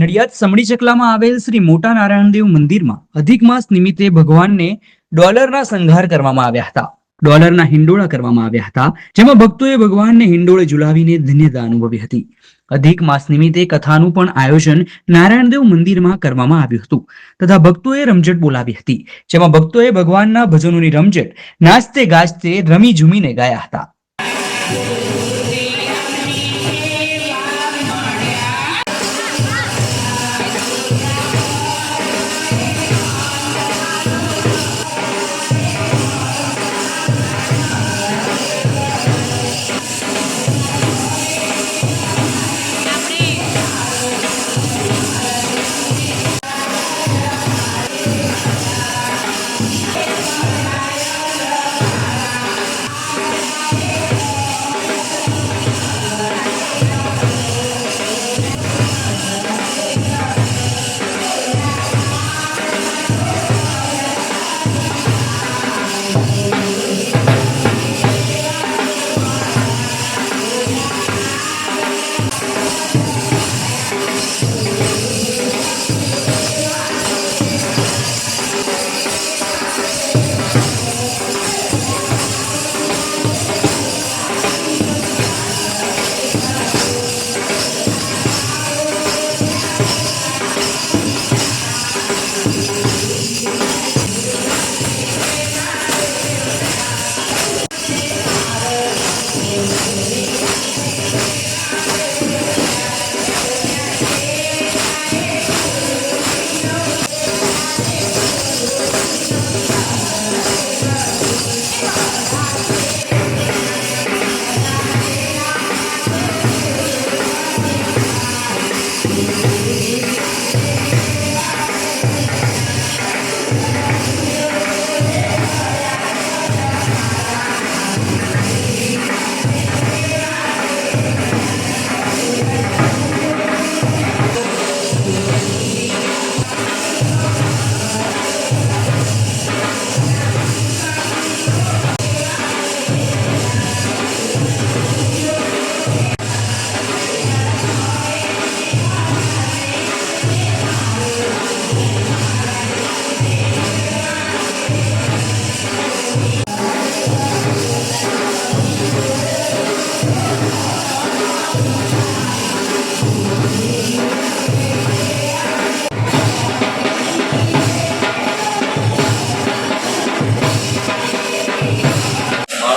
નડિયાદ સમડી ચકલામાં આવેલ શ્રી મોટા નારાયણદેવ મંદિરમાં અધિક માસ નિમિત્તે ભગવાનને ડોલરના શણગાર કરવામાં આવ્યા હતા. ડોલરના હિંડોળા કરવામાં આવ્યા હતા, જેમાં ભક્તોએ ભગવાનને હિંડોળે ઝુલાવીને ધન્યતા અનુભવી હતી. અધિક માસ નિમિત્તે કથાનું પણ આયોજન નારાયણદેવ મંદિરમાં કરવામાં આવ્યું હતું તથા ભક્તોએ રમઝટ બોલાવી હતી, જેમાં ભક્તોએ ભગવાનના ભજનોની રમઝટ નાચતે ગાજતે રમી ઝૂમીને ગાયા હતા.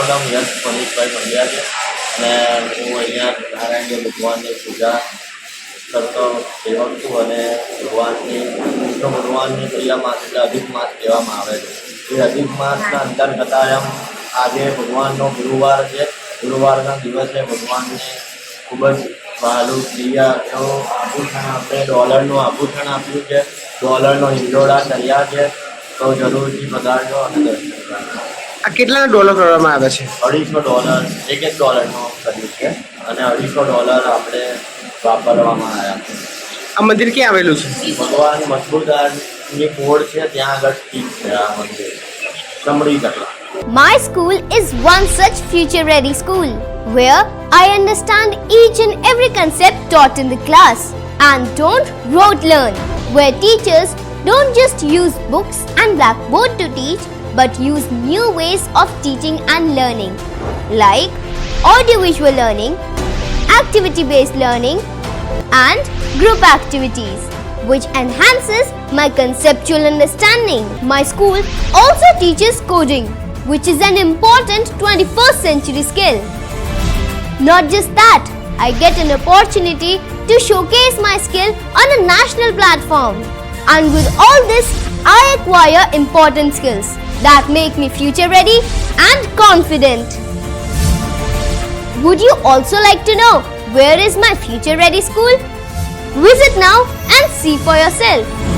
નામ યશ મનીષભાઈ પંડ્યા છે અને હું અહીંયા નારાયણદેવ ભગવાનની પૂજા કરતો સેવક છું અને ભગવાનની કૃષ્ણ ભગવાનની પ્રિય માસ એટલે અધિક માસ કહેવામાં આવે છે. એ અધિક માસના અંતર્ગત આજે ભગવાનનો ગુરુવાર છે. ગુરુવારના દિવસે ભગવાનને ખૂબ જ વહાલું પ્રિય એવો આભૂષણ આપણે ડોલરનું આભૂષણ આપ્યું છે. ડોલરનો હિંડોળા કર્યા છે, તો જરૂરથી પધારજો અને દર્શન કરજો. આ કેટલા ડોલર કરવામાં આવે છે? $250 એક ડોલરનો કર્યું છે અને $250 આપણે વાપરવામાં આવ્યા છે. આ મંદિર ક્યાં આવેલું છે? ભગવાન મજબૂતાની પોળ છે, ત્યાં આગળ સ્થિત છે આ મંદિર, સમડી ચકલા. My school is one such future-ready school where I understand each and every concept taught in the class and don't rote learn, where teachers don't just use books and blackboard to teach but use new ways of teaching and learning like audiovisual learning, activity-based learning and group activities which enhances my conceptual understanding. My school also teaches coding, which is an important 21st century skill. Not just that, I get an opportunity to showcase my skill on a national platform. And with all this, I acquire important skills that make me future ready and confident. Would you also like to know where is my future ready school? Visit now and see for yourself.